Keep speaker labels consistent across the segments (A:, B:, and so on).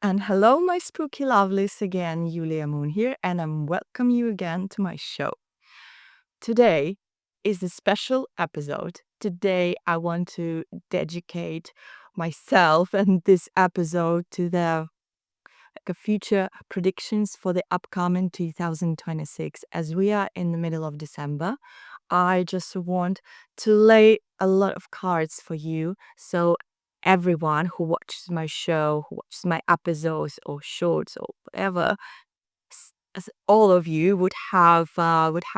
A: And hello, my spooky lovelies, again, Yulia Moon here, and I'm welcome you again to my show. Today is a special episode. Today, I want to dedicate myself and this episode to the future predictions for the upcoming 2026. As we are in the middle of December, I just want to lay a lot of cards for you. So everyone who watches my show, who watches my episodes or shorts or whatever, as all of you would have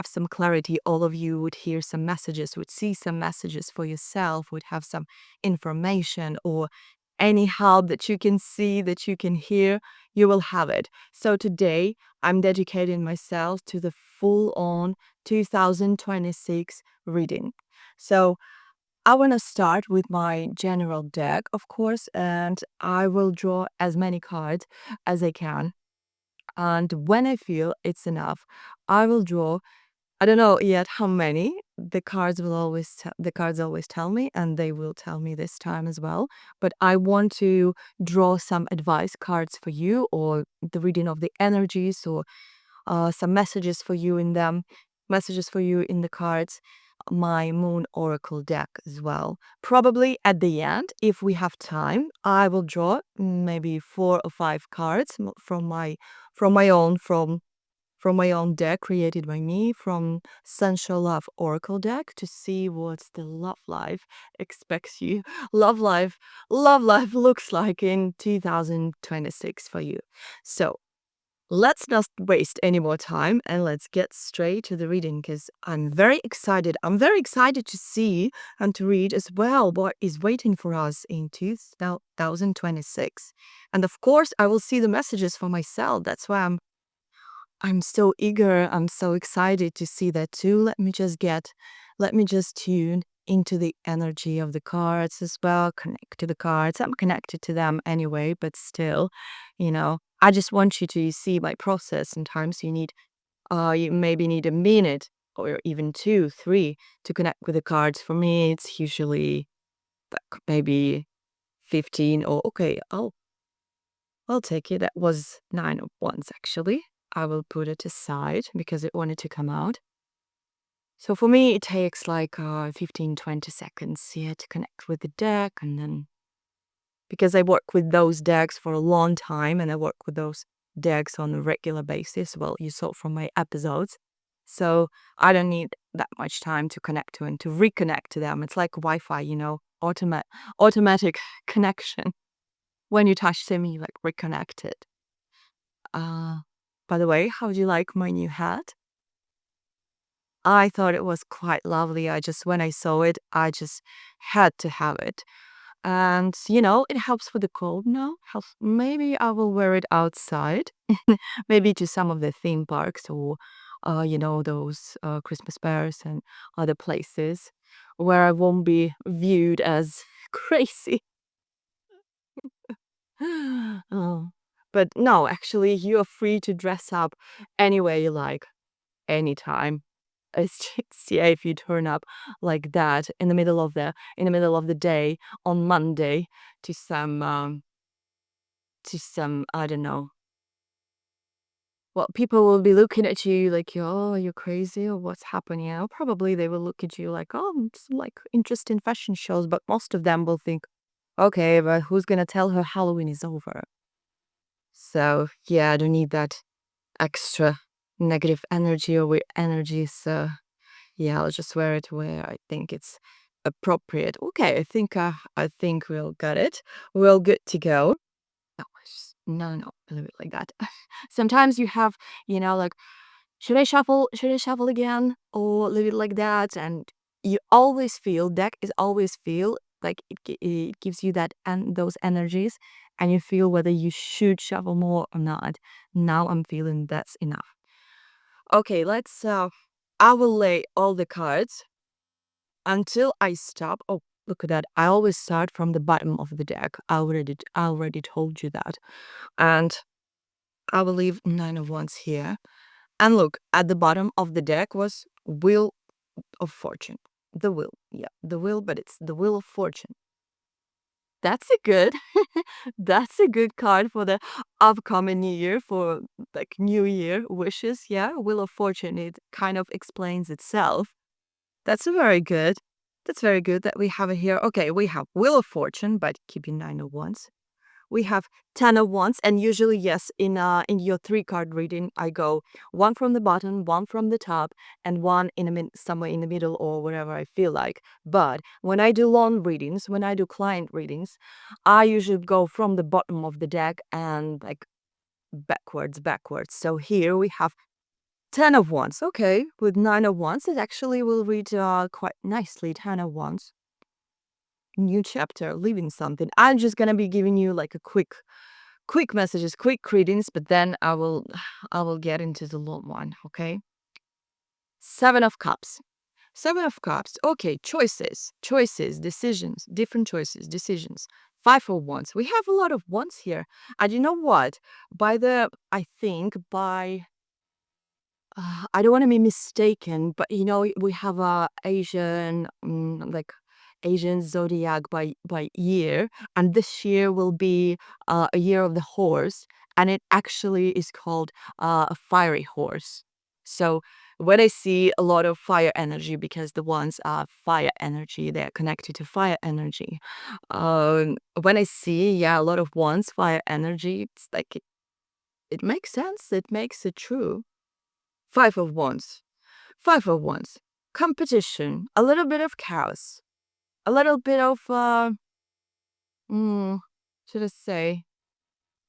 A: some clarity. All of you would hear some messages, would see some messages for yourself, would have some information or any help that you can see, that you can hear, you will have it. So today I'm dedicating myself to the full-on 2026 reading. So I want to start with my general deck, of course, and I will draw as many cards as I can. And when I feel it's enough, I will draw. I don't know yet how many. The cards always tell me, and they will tell me this time as well. But I want to draw some advice cards for you, or the reading of the energies, or some messages for you in them, messages for you in the cards, my moon oracle deck as well. Probably at the end, if we have time, I will draw maybe 4 or 5 cards from my own from my own deck created by me, from Sensual Love Oracle deck, to see what the love life expects you. Love life looks like in 2026 for you. So let's not waste any more time and let's get straight to the reading, because I'm very excited. I'm very excited to see and to read as well what is waiting for us in 2026. And of course, I will see the messages for myself. That's why I'm so eager. I'm so excited to see that too. Let me just tune into the energy of the cards as well, connect to the cards. I'm connected to them anyway, but still, I just want you to see my process. Sometimes you maybe need a minute or even 2, 3 to connect with the cards. For me, it's usually like maybe 15 or okay, I'll take it. That was 9 of Wands actually. I will put it aside because it wanted to come out. So for me, it takes like 15, 20 seconds here to connect with the deck. And then, because I work with those decks for a long time and I work with those decks on a regular basis, well, you saw from my episodes. So I don't need that much time to connect to and to reconnect to them. It's like Wi-Fi, automatic connection. When you touch them, you like reconnect it. By the way, how do you like my new hat? I thought it was quite lovely. When I saw it, I just had to have it. And, it helps with the cold now. Maybe I will wear it outside, maybe to some of the theme parks or, those Christmas fairs and other places where I won't be viewed as crazy. Oh. But no, actually, you're free to dress up any way you like, anytime. It's just, yeah, if you turn up like that in the middle of the day on Monday to some I don't know. Well, people will be looking at you like, oh, you're crazy or what's happening. Probably they will look at you like, oh, it's like interesting fashion shows, but most of them will think, okay, but who's gonna tell her Halloween is over? So yeah, I don't need that extra negative energy or weird energy. So yeah, I'll just wear it where I think it's appropriate. Okay, I think we'll got it. We're all good to go. No, no, a little bit like that. Sometimes you have, like, should I shuffle? Should I shuffle again? Or a little bit like that, and you always feel deck is always feel like it gives you that and those energies, and you feel whether you should shuffle more or not. Now I'm feeling that's enough. Okay, let's. I will lay all the cards until I stop. Oh, look at that. I always start from the bottom of the deck. I already told you that. And I will leave 9 of Wands here. And look, at the bottom of the deck was Wheel of Fortune. The wheel. Yeah, the wheel, but it's the Wheel of Fortune. That's a good that's a good card for the upcoming new year, for like new year wishes. Yeah, Wheel of Fortune. It kind of explains itself. That's a very good. That's very good that we have it here. Okay, we have Wheel of Fortune, but keeping 9 of Wands. We have 10 of Wands, and usually, yes, in your 3 card reading, I go one from the bottom, one from the top, and one in somewhere in the middle or wherever I feel like. But when I do long readings, when I do client readings, I usually go from the bottom of the deck and like backwards. So here we have 10 of Wands. Okay, with 9 of Wands, it actually will read quite nicely. 10 of Wands, new chapter, leaving something. I'm just gonna be giving you like a quick messages, quick readings, but then I will get into the long one, okay? 7 of Cups. 7 of Cups. Okay, choices, decisions, different choices, decisions. 5 of Wands. We have a lot of wands here. And you know what? I think by I don't want to be mistaken, but we have a Asian zodiac by year, and this year will be a year of the horse, and it actually is called a fiery horse. So when I see a lot of fire energy, because the ones are fire energy, they are connected to fire energy. When I see, yeah, a lot of ones fire energy, it's like it makes sense. It makes it true. 5 of Wands. 5 of Wands. Competition. A little bit of chaos. A little bit of, mm, should I say,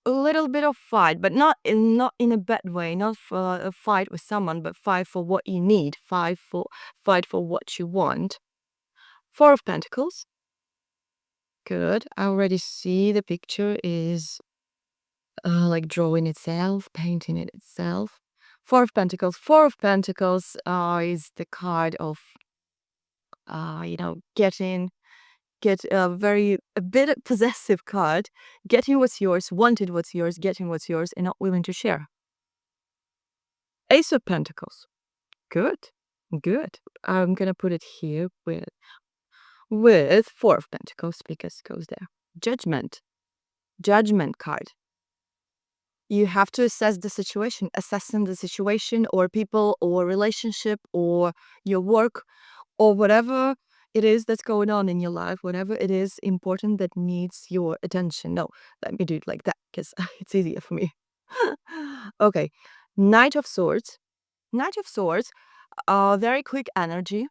A: a little bit of fight, but not in a bad way. Not for a fight with someone, but fight for what you need. Fight for what you want. 4 of Pentacles. Good. I already see the picture is like drawing itself, painting it itself. 4 of Pentacles. 4 of Pentacles is the card of get a bit possessive card, getting what's yours, wanted what's yours, getting what's yours, and not willing to share. Ace of Pentacles. Good. Good. I'm gonna put it here with 4 of Pentacles because it goes there. Judgment. Judgment card. You have to assess the situation, assessing the situation or people or relationship or your work or whatever it is that's going on in your life, whatever it is important that needs your attention. No, let me do it like that because it's easier for me. Okay, Knight of Swords. Knight of Swords, very quick energy.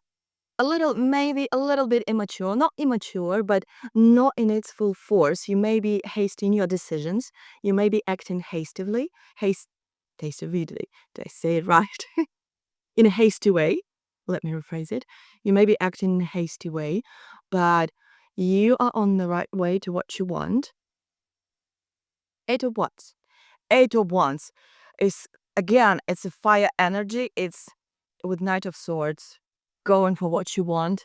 A: Maybe a little bit immature, not immature, but not in its full force. You may be hasty in your decisions. You may be acting hastily. Hastily. Did I say it right? In a hasty way. Let me rephrase it. You may be acting in a hasty way, but you are on the right way to what you want. 8 of Wands. 8 of Wands is, again, it's a fire energy. It's with Knight of Swords, going for what you want.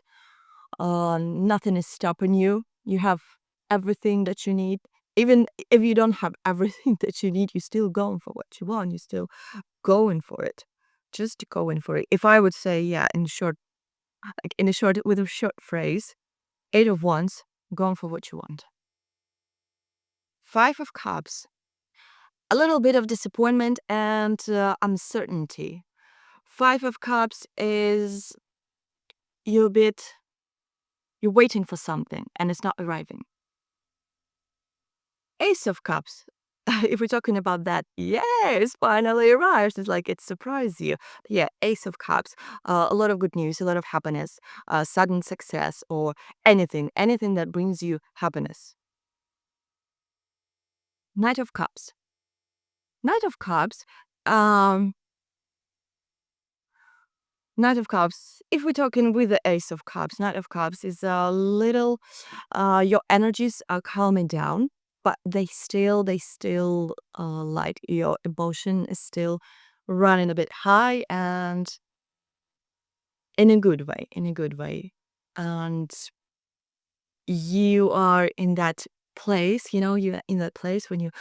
A: Nothing is stopping you. You have everything that you need. Even if you don't have everything that you need, you're still going for what you want. You're still going for it. Just going for it. If I would say, yeah, with a short phrase, 8 of Wands, going for what you want. 5 of Cups. A little bit of disappointment and uncertainty. 5 of Cups is you're waiting for something and it's not arriving. Ace of Cups. If we're talking about that, yes, finally arrives. It's like it surprised you. Yeah, Ace of Cups. A lot of good news, a lot of happiness, sudden success, or anything that brings you happiness. Knight of Cups. Knight of Cups. Um, Knight of Cups. If we're talking with the Ace of Cups, Knight of Cups is a little. Your energies are calming down, but they still like your emotion is still running a bit high and in a good way, and you are in that place. You're in that place when you're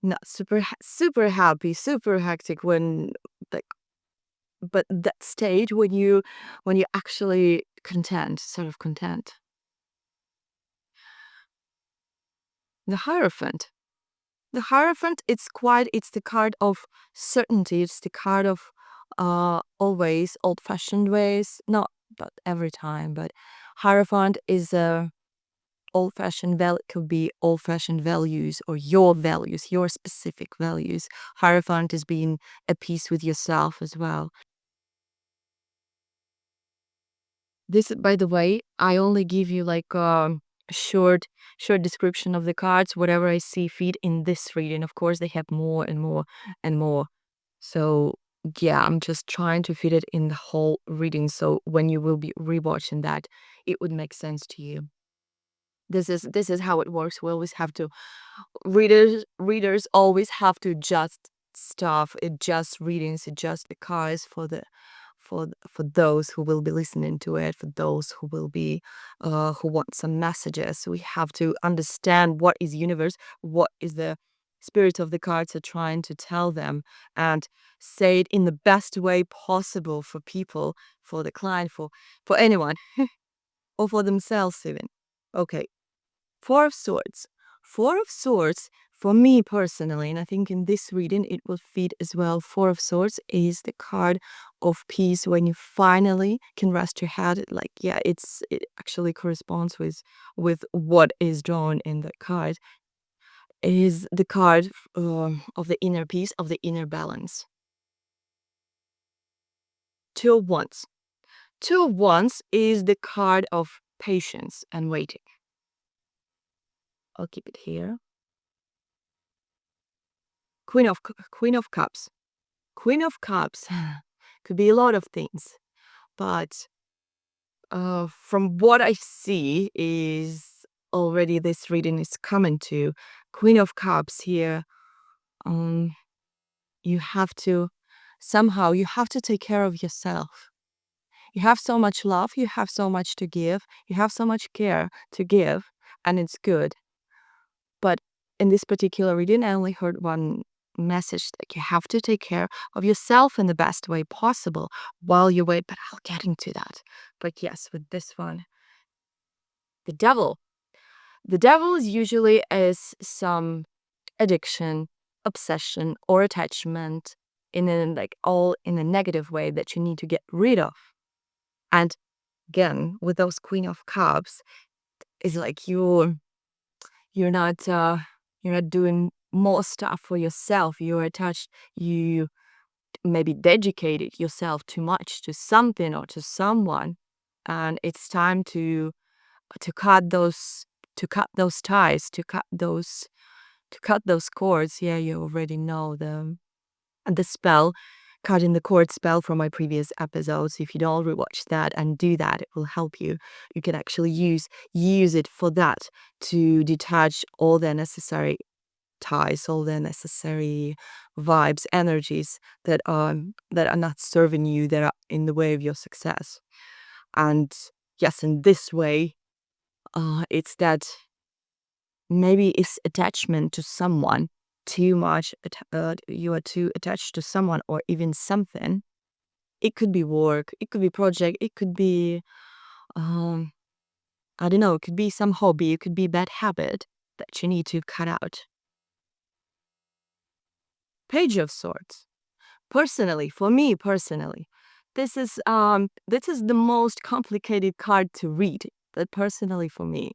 A: not super happy, super hectic, when like, but that stage when you're actually content, sort of content. The Hierophant. The Hierophant, it's the card of certainty. It's the card of always old-fashioned ways. Not every time, but Hierophant is a could be old-fashioned values or your values, your specific values. Hierophant is being at peace with yourself as well. This, by the way, I only give you like a short description of the cards, whatever I see feed in this reading. Of course, they have more and more and more. So yeah, I'm just trying to fit it in the whole reading. So when you will be rewatching that, it would make sense to you. This is how it works. We always have to readers always have to adjust stuff, adjust readings, adjust the cards for those who will be listening to it, for those who will be who want some messages. We have to understand what is universe, what is the spirit of the cards are trying to tell them, and say it in the best way possible for people, for the client, for anyone, or for themselves even. Okay. Four of Swords. Four of Swords, for me personally, and I think in this reading it will fit as well. Four of Swords is the card of peace when you finally can rest your head. Like, yeah, it actually corresponds with what is drawn in the card. It is the card of the inner peace, of the inner balance. Two of Wands. Two of Wands is the card of patience and waiting. I'll keep it here. Queen of Cups. Queen of Cups could be a lot of things, but from what I see is already this reading is coming to Queen of Cups here. Um, you have to somehow you have to take care of yourself. You have so much love, you have so much to give, you have so much care to give, and it's good. But in this particular reading, I only heard one message that you have to take care of yourself in the best way possible while you wait. But I'll get into that. But yes, with this one, the devil. The devil is usually is some addiction, obsession, or attachment in a all in a negative way that you need to get rid of. And again, with those Queen of Cups, it's like you're not doing more stuff for yourself. You're attached. You maybe dedicated yourself too much to something or to someone, and it's time to cut those ties, to cut those cords. Yeah, you already know the spell, cutting the cord spell from my previous episodes. If you don't rewatch that and do that, it will help you. You can actually use it for that, to detach all the necessary ties, all the necessary vibes, energies that are not serving you, that are in the way of your success. And yes, in this way, it's that maybe it's attachment to someone too much. You are too attached to someone or even something. It could be work, it could be project, it could be um I don't know, it could be some hobby, it could be bad habit that you need to cut out. Page of Swords. Personally, for me personally, this is the most complicated card to read. But personally for me,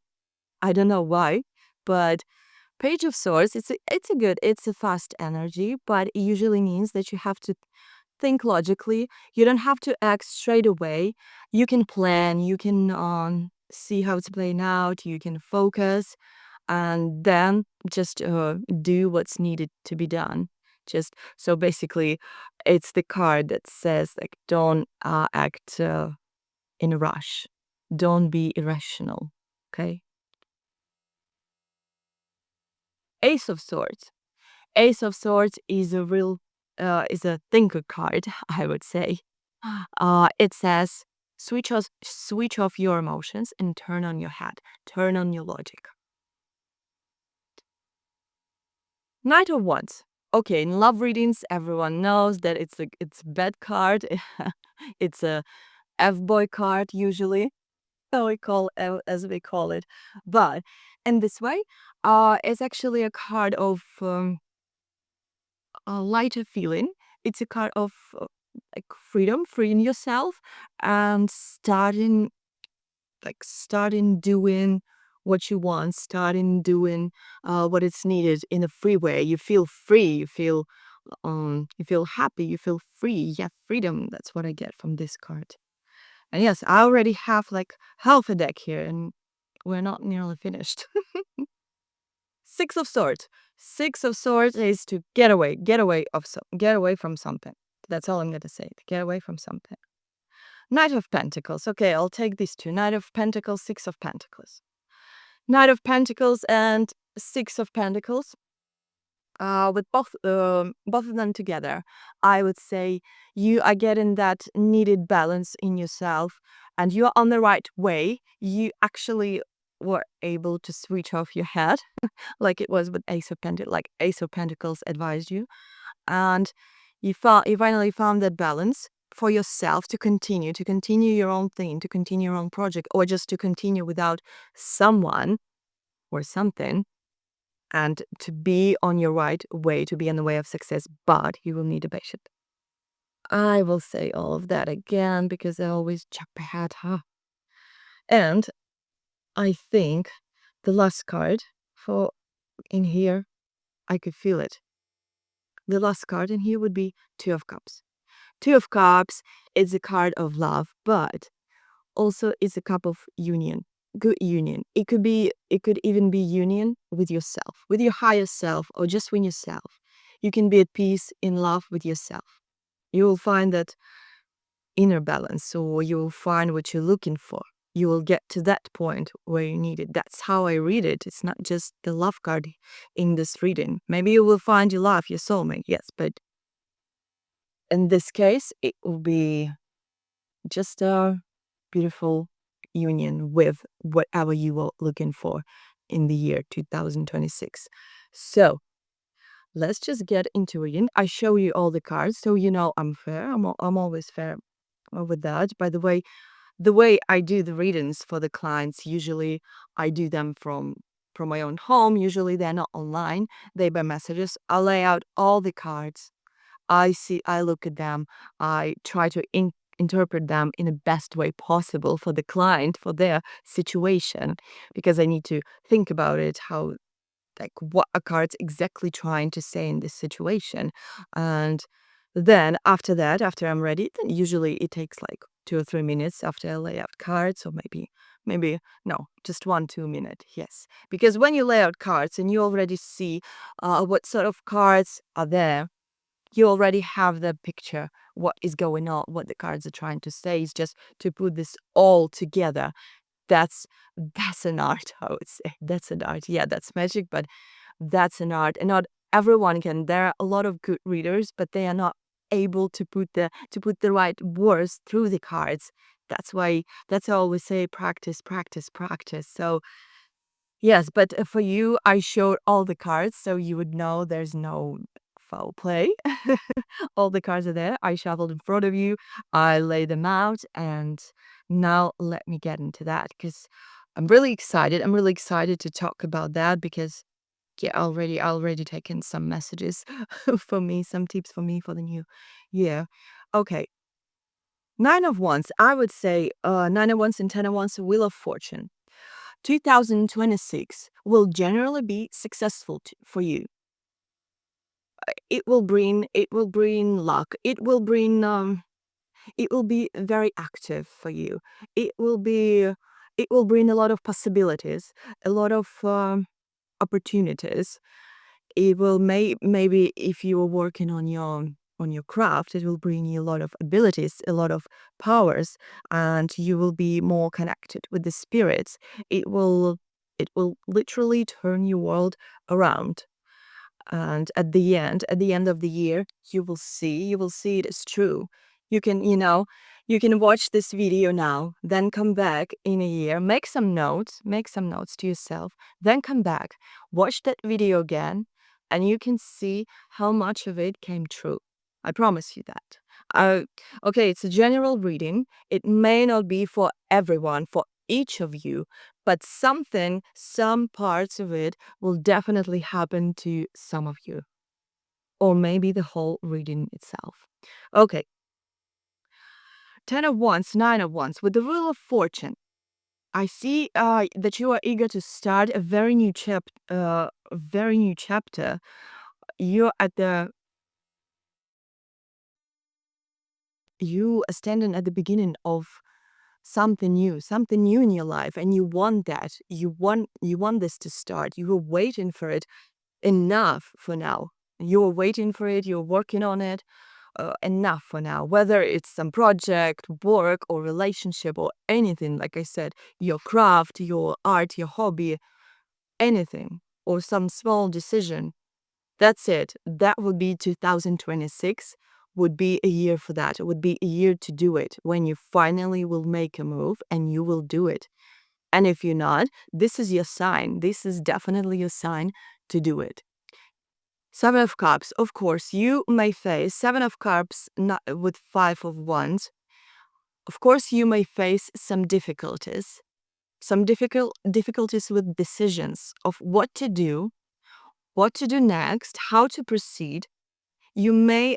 A: I don't know why, but Page of Swords, it's a fast energy, but it usually means that you have to think logically. You don't have to act straight away. You can plan, you can see how it's playing out, you can focus, and then just do what's needed to be done. Just so basically, it's the card that says like don't act in a rush, don't be irrational. Okay. Ace of Swords. Ace of Swords is a real is a thinker card, I would say. It says switch off your emotions and turn on your head, turn on your logic. Knight of Wands. Okay, in love readings, everyone knows that it's a bad card. It's a F boy card usually, as we call it. But And this way, it's actually a card of a lighter feeling. It's a card of like freedom, freeing yourself, and starting doing what you want, starting doing what is needed in a free way. You feel free, you feel happy, you feel free. Yeah, freedom. That's what I get from this card. And yes, I already have like half a deck here, and we're not nearly finished. Six of Swords. Six of Swords is to get away from something. That's all I'm gonna say. To get away from something. Knight of Pentacles. Okay, I'll take these two. Knight of Pentacles, Six of Pentacles. Knight of Pentacles and Six of Pentacles. With both of them together, I would say you are getting that needed balance in yourself, and you're on the right way. You actually were able to switch off your head, like it was with Ace of Pentacles advised you, and you finally found that balance for yourself to continue your own thing, to continue your own project, or just to continue without someone or something, and to be on your right way, to be on the way of success, but you will need a patient. I will say all of that again because I always jump ahead, huh? And I think the last card for in here, I could feel it. The last card in here would be Two of Cups. Two of Cups is a card of love, but also is a cup of union, good union. It could even be union with yourself, with your higher self, or just with yourself. You can be at peace in love with yourself. You will find that inner balance, or you will find what you're looking for. You will get to that point where you need it. That's how I read it. It's not just the love card in this reading. Maybe you will find your love, your soulmate, yes, but in this case, it will be just a beautiful union with whatever you were looking for in the year 2026. So let's just get into it. I show you all the cards, so you know I'm fair. I'm always fair with that. By the way I do the readings for the clients, usually I do them from my own home. Usually they're not online. They by messages. I lay out all the cards. I look at them, I try to interpret them in the best way possible for the client, for their situation, because I need to think about it, how, like, what a card's exactly trying to say in this situation. And then after that, after I'm ready, then usually it takes like 2 or 3 minutes after I lay out cards, or maybe no, just 1, 2 minute, yes. Because when you lay out cards and you already see what sort of cards are there, you already have the picture, what is going on, what the cards are trying to say. Is just to put this all together. That's that's an art, I would say. That's an art. Yeah, that's magic, but that's an art. And not everyone can. There are a lot of good readers, but they are not able to put the right words through the cards. That's why I always say practice, practice, practice. So yes, but for you, I showed all the cards, so you would know there's no foul play. All the cards are there. I shuffled in front of you. I lay them out, and now let me get into that because I'm really excited. I'm really excited to talk about that because yeah, I already taken some messages for me, some tips for me for the new year. Okay, Nine of Wands. I would say Nine of Wands and Ten of Wands, Wheel of Fortune. 2026 will generally be successful for you. It will bring luck. It will be very active for you. It will be it will bring a lot of possibilities, a lot of opportunities. It will maybe if you are working on your craft, it will bring you a lot of abilities, a lot of powers, and you will be more connected with the spirits. It will literally turn your world around. And at the end of the year, you will see it is true. You can, you can watch this video now, then come back in a year, make some notes to yourself, then come back, watch that video again, and you can see how much of it came true. I promise you that. Uh, okay, it's a general reading. It may not be for everyone, for each of you, but some parts of it will definitely happen to some of you, or maybe the whole reading itself. Okay, 10 of Wands, 9 of Wands, with the Wheel of Fortune. I see that you are eager to start a very new chapter. You're at the you are standing at the beginning of something new in your life, and you want that. You want this to start. You were waiting for it enough for now. You're waiting for it. You're working on it. Enough for now. Whether it's some project, work, or relationship, or anything. Like I said, your craft, your art, your hobby, anything, or some small decision. That's it. That would be 2026, would be a year for that. It would be a year to do it, when you finally will make a move and you will do it. And if you're not, this is your sign. This is definitely your sign to do it. Seven of Cups. Of course, you may face Seven of Cups not with Five of Wands. Of course, you may face some difficulties. Some difficulties with decisions of what to do next, how to proceed. You may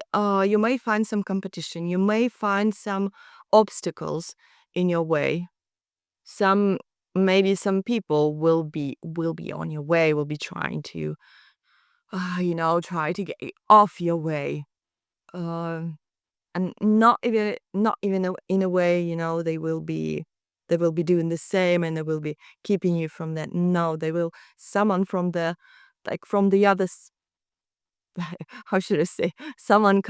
A: find some competition. You may find some obstacles in your way. Maybe some people will be on your way, will be trying to try to get you off your way. Um and not even in a way, they will be doing the same, and they will be keeping you from that. No, they will someone from the like from the others. How should I say, someone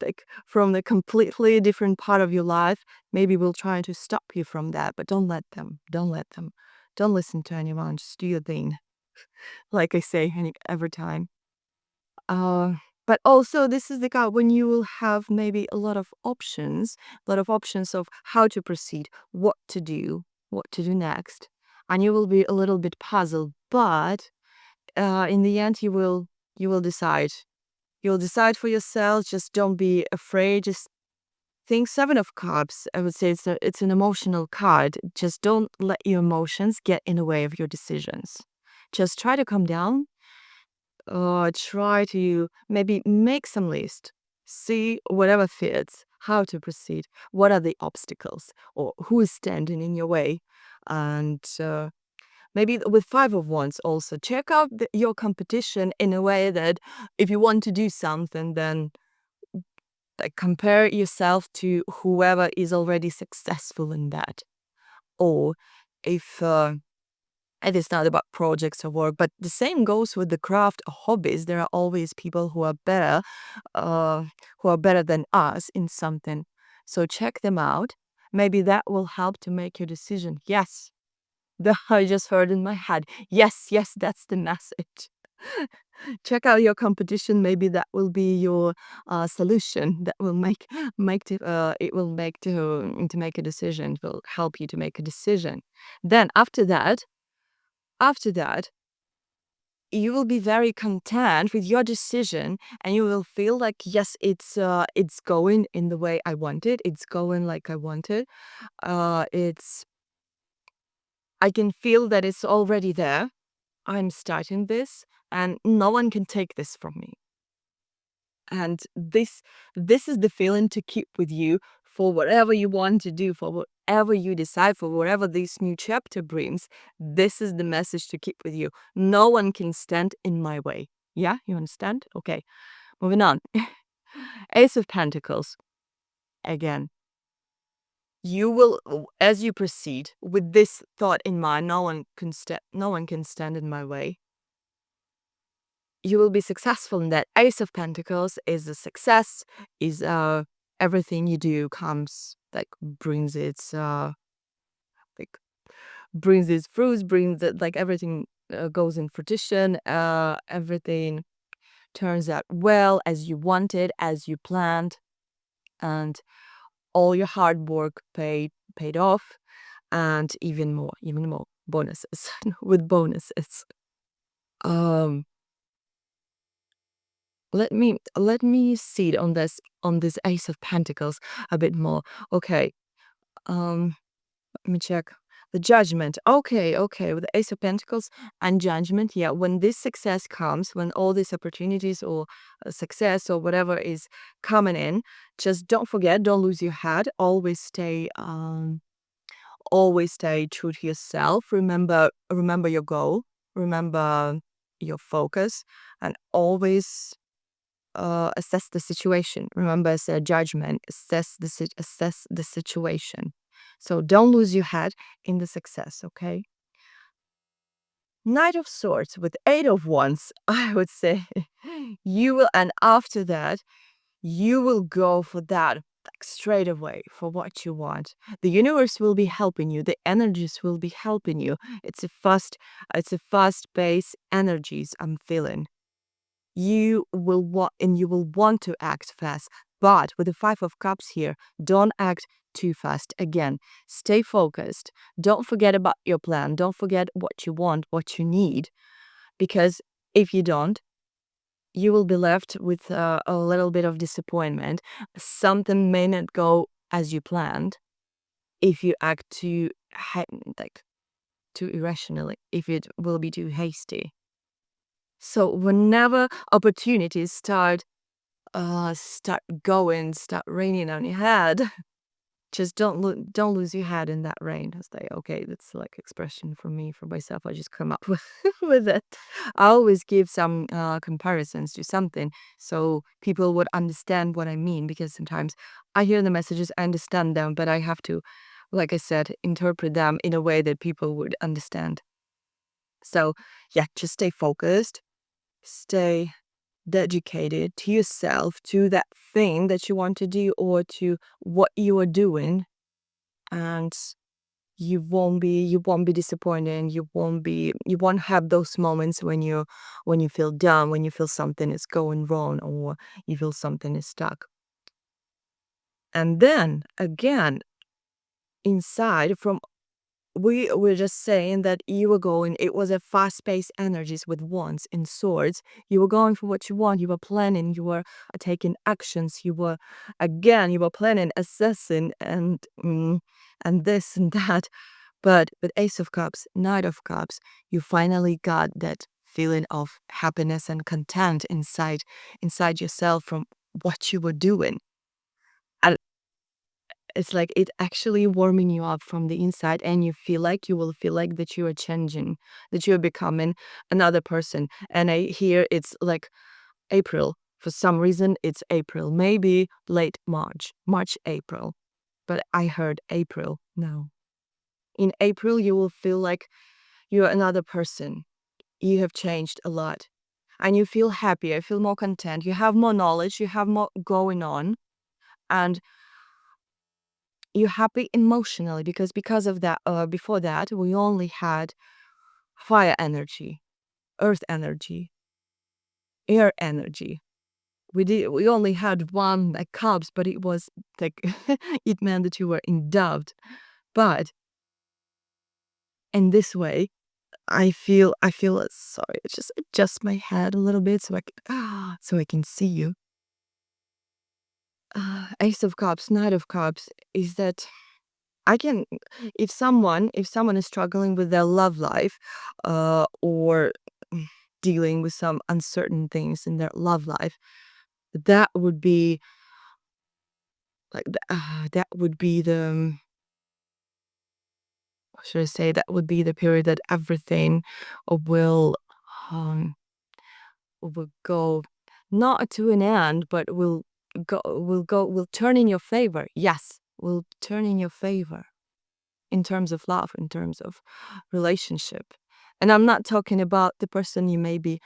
A: like from the completely different part of your life maybe will try to stop you from that, but don't let them, don't listen to anyone, just do your thing, like I say every time. uh but also, this is the card when you will have maybe a lot of options of how to proceed, what to do next, and you will be a little bit puzzled, but in the end you will decide. You'll decide for yourself. Just don't be afraid. Just think. Seven of Cups, I would say it's an emotional card. Just don't let your emotions get in the way of your decisions. Just try to calm down. Try to maybe make some list. See whatever fits, how to proceed, what are the obstacles, or who is standing in your way. And maybe with Five of Wands also, check out your competition in a way that if you want to do something, then like compare yourself to whoever is already successful in that. Or if it is not about projects or work, but the same goes with the craft or hobbies. There are always people uh, who are better than us in something. So check them out. Maybe that will help to make your decision. Yes, I just heard in my head. Yes, yes, that's the message. Check out your competition. Maybe that will be your solution that will make a decision. It will help you to make a decision. Then after that, you will be very content with your decision, and you will feel like, yes, it's going in the way I wanted. It's going like I wanted. It's I can feel that it's already there. I'm starting this, and no one can take this from me. And this is the feeling to keep with you for whatever you want to do, for whatever you decide, for whatever this new chapter brings. This is the message to keep with you. No one can stand in my way. Yeah, you understand? Okay, moving on. Ace of Pentacles. Again, you will, as you proceed with this thought in mind, no one can stand in my way. You will be successful in that. Ace of Pentacles is a success, is everything you do comes, like, like brings its fruits, brings it, like, everything goes in fruition. Everything turns out well, as you wanted, as you planned, and all your hard work paid off, and even more bonuses with bonuses. um let me see on this Ace of Pentacles a bit more. Okay, let me check. The Judgment. Okay. With the Ace of Pentacles and Judgment. Yeah, when this success comes, when all these opportunities or success or whatever is coming in, just don't forget, don't lose your head. Always stay true to yourself. Remember your goal. Remember your focus, and always assess the situation. Remember, as a judgment, assess the situation. So don't lose your head in the success. Okay. Knight of Swords with Eight of Wands. I would say you will, and after that, you will go for that, like, straight away for what you want. The universe will be helping you. The energies will be helping you. It's a fast pace energies I'm feeling. You will want to act fast. But with the Five of Cups here, don't act too fast. Again, stay focused. Don't forget about your plan. Don't forget what you want, what you need. Because if you don't, you will be left with a little bit of disappointment. Something may not go as you planned if you act like too irrationally, if it will be too hasty. So whenever opportunities start raining on your head, just don't lose your head in that rain. It's like, okay, that's like expression for me, for myself. I just come up with with it. I always give some comparisons to something so people would understand what I mean, because sometimes I hear the messages, I understand them, but I have to, like I said, interpret them in a way that people would understand. So yeah, just stay focused, stay dedicated to yourself, to that thing that you want to do or to what you are doing, and you won't be disappointed. You won't have those moments when you feel down, when you feel something is going wrong, or you feel something is stuck. And then again, inside from we were just saying that you were going, it was a fast-paced energies with wands and swords. You were going for what you want, you were planning, you were taking actions, you were planning, assessing, and this and that. But with Ace of Cups, Knight of Cups, you finally got that feeling of happiness and content inside yourself from what you were doing. And it's like it actually warming you up from the inside, and you will feel like that you are changing, that you are becoming another person. And I hear it's like April. For some reason, it's April, maybe late March, April. But I heard April now. In April, you will feel like you're another person. You have changed a lot. And you feel happier, feel more content. You have more knowledge, you have more going on. And you're happy emotionally because of that. Before that, we only had fire energy, earth energy, air energy. We only had one like cups, but it was like it meant that you were endowed. But in this way, I feel sorry. Just adjust my head a little bit so I can see you. Ace of Cups, Knight of Cups is that I can, if someone is struggling with their love life, or dealing with some uncertain things in their love life, that would be that would be the what should I say, that would be the period that everything will um will go not to an end, but will turn in your favor. Yes, will turn in your favor in terms of love, in terms of relationship. And I'm not talking about the person you may be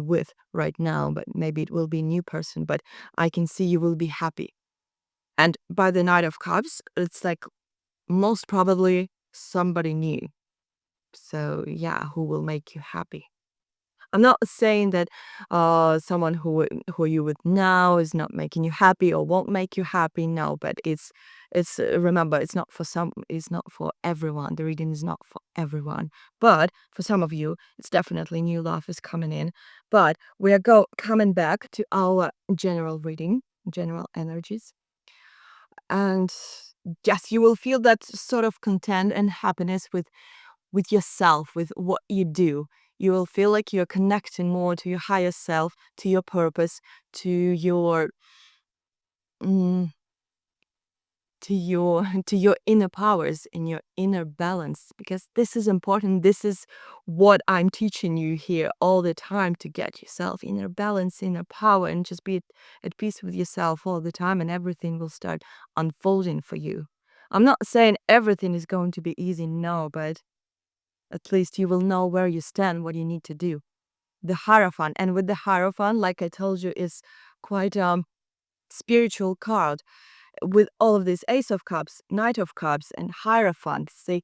A: with right now, but maybe it will be a new person, but I can see you will be happy. And by the Knight of Cups, it's like most probably somebody new. So yeah, who will make you happy. I'm not saying that someone who you with now is not making you happy or won't make you happy. No, but remember, it's not for everyone. The reading is not for everyone. But for some of you, it's definitely new love is coming in. But we are coming back to our general reading, general energies. And yes, you will feel that sort of content and happiness with yourself, with what you do. You will feel like you're connecting more to your higher self, to your purpose, to your mm, to your inner powers and your inner balance, because this is important. This is what I'm teaching you here all the time, to get yourself inner balance, inner power, and just be at peace with yourself all the time, and everything will start unfolding for you. I'm not saying everything is going to be easy, no, but at least you will know where you stand, what you need to do. The Hierophant, and with the Hierophant, like I told you, is quite spiritual card. With all of this Ace of Cups, Knight of Cups, and Hierophant, say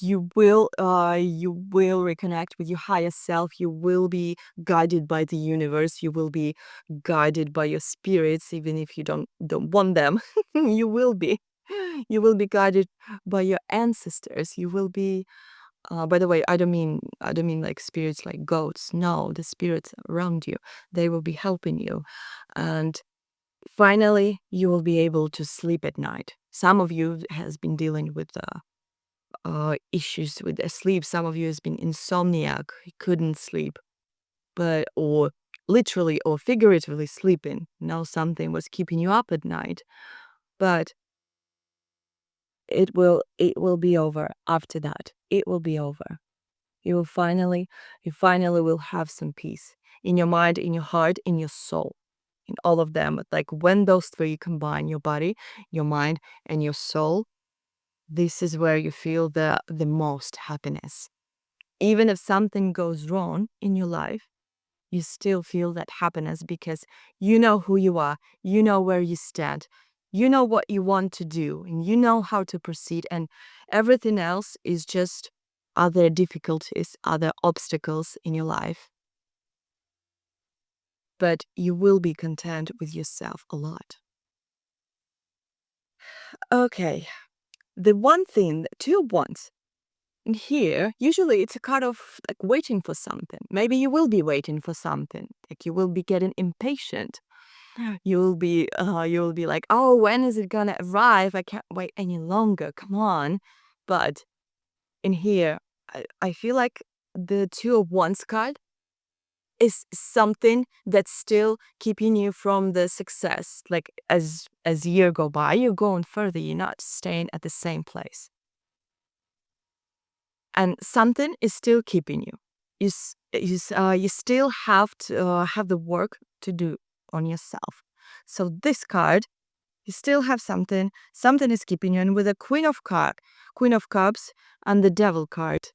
A: you will reconnect with your higher self. You will be guided by the universe. You will be guided by your spirits, even if you don't want them. You will be. You will be guided by your ancestors. You will be. By the way, I don't mean like spirits like goats. No, the spirits around you. They will be helping you, and finally, you will be able to sleep at night. Some of you has been dealing with issues with their sleep. Some of you has been insomniac, couldn't sleep, but or literally or figuratively sleeping. Now something was keeping you up at night, but it will be over after that. It will be over. You finally will have some peace in your mind, in your heart, in your soul, in all of them. Like when those three combine, your body, your mind, and your soul, this is where you feel the most happiness. Even if something goes wrong in your life, you still feel that happiness, because you know who you are, you know where you stand, you know what you want to do, and you know how to proceed, and everything else is just other difficulties, other obstacles in your life. But you will be content with yourself a lot. Okay, the one thing, the two wants in here, usually it's a kind of like waiting for something. Maybe you will be waiting for something. Like you will be getting impatient. You'll be like, oh, when is it gonna arrive? I can't wait any longer. Come on. But in here, I feel like the Two of Wands card is something that's still keeping you from the success. Like as year go by, you're going further. You're not staying at the same place, and something is still keeping you. You still have to have the work to do on yourself. So this card, you still have something. Something is keeping you. And with the Queen of Cups, and the Devil card,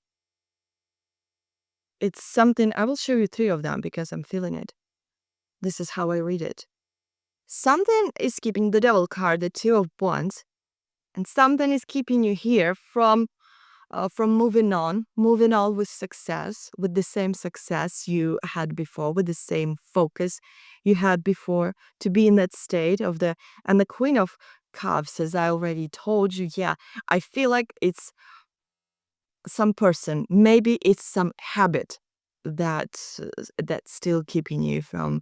A: it's something. I will show you three of them because I'm feeling it. This is how I read it. Something is keeping the Devil card, the Two of Wands, and something is keeping you here from moving on with success, with the same success you had before, with the same focus you had before, to be in that state of the. And the Queen of Cups, as I already told you, yeah, I feel like it's some person, maybe it's some habit that's still keeping you from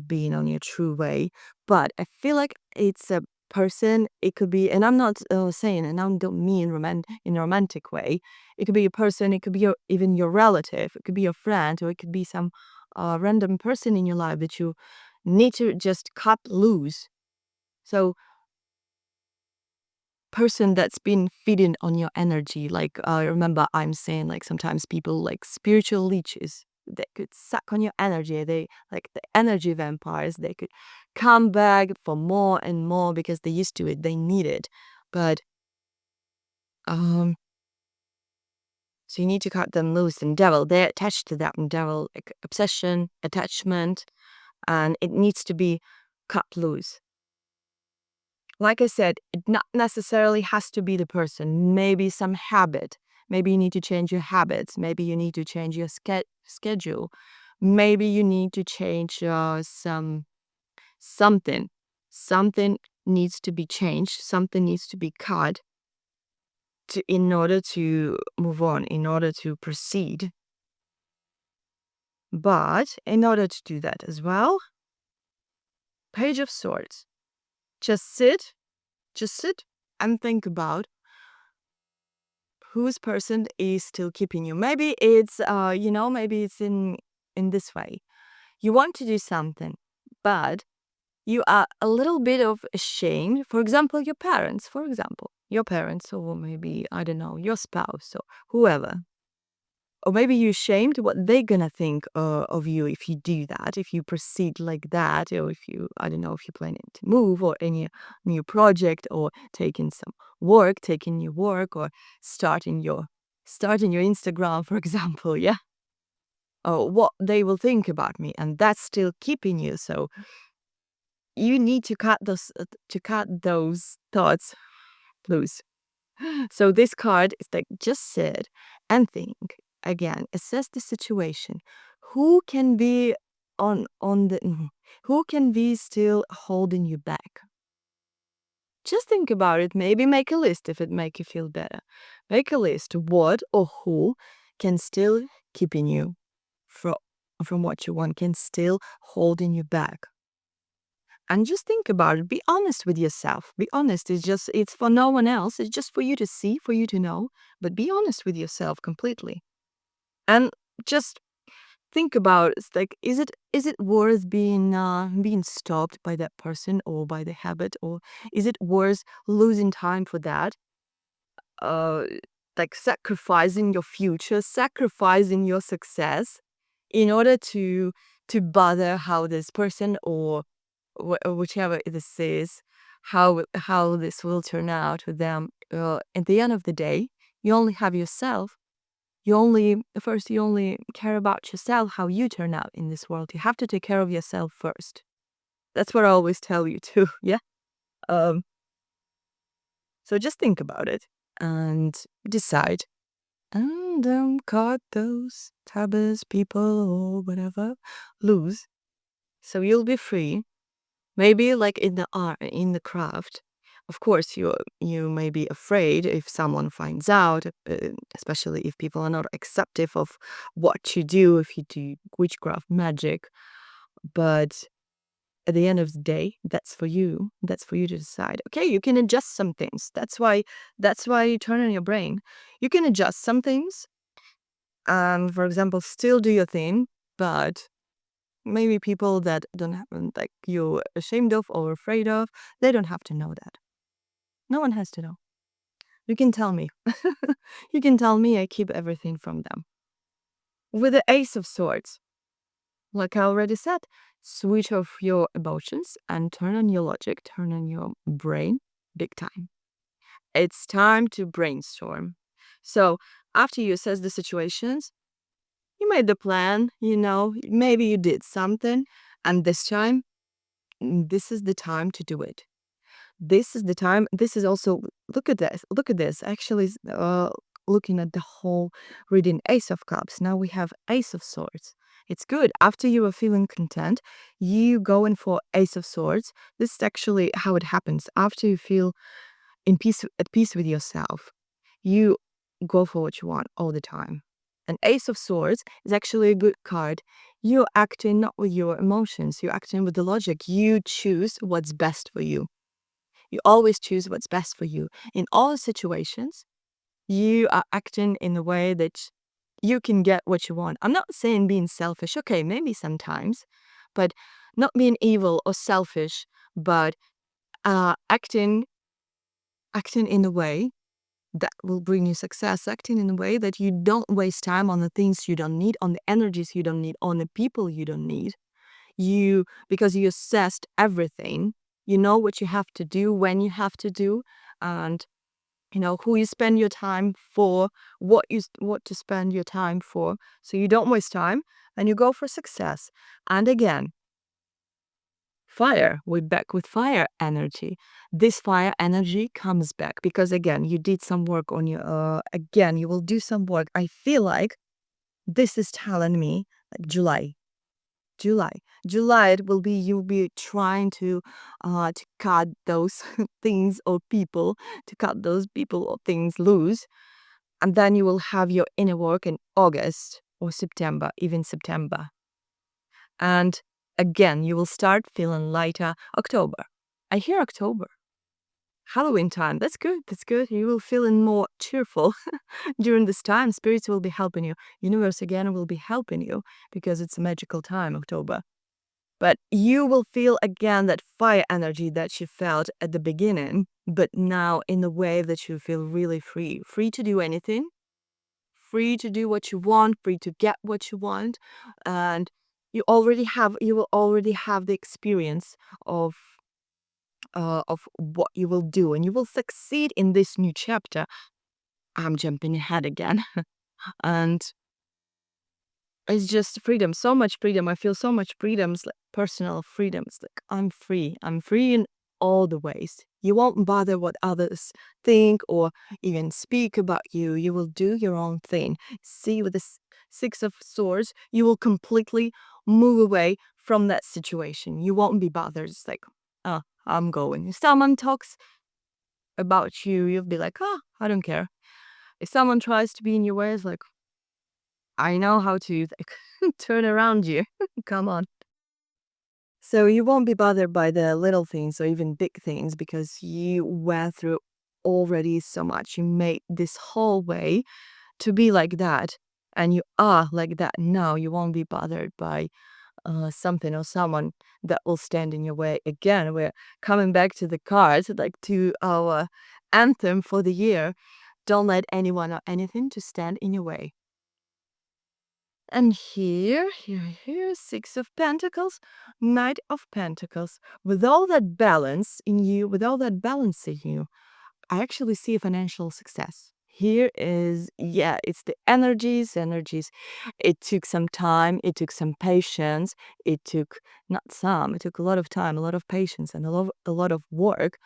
A: being on your true way. But I feel like it's a person. It could be, and I'm not saying, and I don't mean in a romantic way. It could be a person. It could be even your relative. It could be your friend, or it could be some random person in your life that you need to just cut loose. So person that's been feeding on your energy. Like remember I'm saying, like sometimes people like spiritual leeches, they could suck on your energy. They like the energy vampires. They could come back for more and more because they used to it, they need it. But um so you need to cut them loose. And devil, they're attached to that. And devil, like obsession, attachment, and it needs to be cut loose. Like I said, it not necessarily has to be the person. Maybe some habit. Maybe you need to change your habits. Maybe you need to change your schedule. Maybe you need to change something. Something needs to be changed. Something needs to be cut in order to move on, in order to proceed. But in order to do that as well, Page of Swords. Just sit Just sit and think about whose person is still keeping you. Maybe it's maybe it's in this way. You want to do something, but you are a little bit of ashamed. For example, your parents, or maybe, I don't know, your spouse or whoever. Or maybe you're ashamed what they're gonna think of you if you do that, if you proceed like that, or if you, I don't know, if you're planning to move or any new project or taking new work or starting your Instagram, for example, yeah? Or what they will think about me, and that's still keeping you. So you need to cut those thoughts loose. So this card is like, just sit and think again, assess the situation. Who can be on the who can be still holding you back? Just think about it. Maybe make a list if it make you feel better. Make a list. What or who can still keeping you from what you want, can still holding you back. And just think about it. Be honest with yourself. Be honest. It's for no one else. It's just for you to see, for you to know. But be honest with yourself completely. And just think about, it's like, is it worth being stopped by that person or by the habit, or is it worth losing time for that? Uh like sacrificing your future, sacrificing your success in order to bother how this person or whichever this is, how this will turn out with them. At the end of the day, you only have yourself. You only care about yourself, how you turn out in this world. You have to take care of yourself first. That's what I always tell you too. Yeah. Um. So just think about it and decide. And cut those tabs, people, or whatever, loose. So you'll be free. Maybe like in the art, in the craft, of course, you may be afraid if someone finds out, especially if people are not acceptive of what you do, if you do witchcraft magic. But at the end of the day, that's for you. That's for you to decide. Okay, you can adjust some things. That's why you turn on your brain. You can adjust some things, and for example, still do your thing, but maybe people that don't have, like, you're ashamed of or afraid of, they don't have to know that. No one has to know. You can tell me. You can tell me I keep everything from them. With the Ace of Swords, like I already said, switch off your emotions and turn on your logic, turn on your brain big time. It's time to brainstorm. So after you assess the situations, you made the plan, maybe you did something, and this time, this is the time to do it. This is the time. This is also, look at this. Look at this. Actually, looking at the whole reading Ace of Cups. Now we have Ace of Swords. It's good. After you are feeling content, you go in for Ace of Swords. This is actually how it happens. After you feel at peace with yourself, you go for what you want all the time. An Ace of Swords is actually a good card. You're acting not with your emotions, you're acting with the logic. You choose what's best for you. You always choose what's best for you. In all situations, you are acting in a way that you can get what you want. I'm not saying being selfish. Okay, maybe sometimes, but not being evil or selfish, but acting in a way that will bring you success, acting in a way that you don't waste time on the things you don't need, on the energies you don't need, on the people you don't need. Because you assessed everything, you know what you have to do, when you have to do, and who you spend your time for, what to spend your time for, so you don't waste time and you go for success. And again, fire, we're back with fire energy. This fire energy comes back because, again, you did some work on your again, you will do some work. I feel like this is telling me, like, July. July, it will be, you'll be trying to cut those things or people, to cut those people or things loose. And then you will have your inner work in August or September, even September. And again, you will start feeling lighter October. I hear October. Halloween time. That's good. That's good. You will feel more cheerful during this time. Spirits will be helping you. Universe again will be helping you because it's a magical time, October. But you will feel again that fire energy that you felt at the beginning, but now in the way that you feel really free. Free to do anything, free to do what you want, free to get what you want. And you will already have the experience of what you will do, and you will succeed in this new chapter. I'm jumping ahead again. And it's just freedom, so much freedom. I feel so much freedoms, like personal freedoms. Like I'm free. I'm free in all the ways. You won't bother what others think or even speak about you. You will do your own thing. See, with the Six of Swords, you will completely move away from that situation. You won't be bothered. It's like, oh, I'm going. If someone talks about you, you'll be like, oh, I don't care. If someone tries to be in your way, it's like, I know how to like turn around you. Come on. So you won't be bothered by the little things or even big things because you went through already so much. You made this whole way to be like that, and you are like that now. You won't be bothered by something or someone that will stand in your way. Again, we're coming back to the cards, like to our anthem for the year. Don't let anyone or anything to stand in your way. And here, Six of Pentacles, Knight of Pentacles. With all that balance in you, I actually see a financial success. Here is, yeah, it's the energies. It took some time, it took some patience, it took it took a lot of time, a lot of patience, and a lot of work.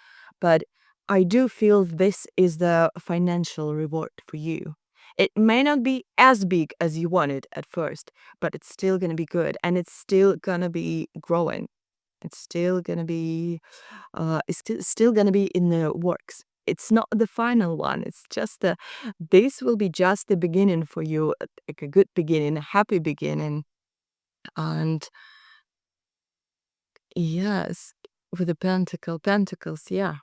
A: But I do feel this is the financial reward for you. It may not be as big as you wanted at first, but it's still gonna be good, and it's still gonna be growing. It's still gonna be still gonna be in the works. It's not the final one. It's just this will be just the beginning for you, like a good beginning, a happy beginning. And yes, with the pentacles, yeah.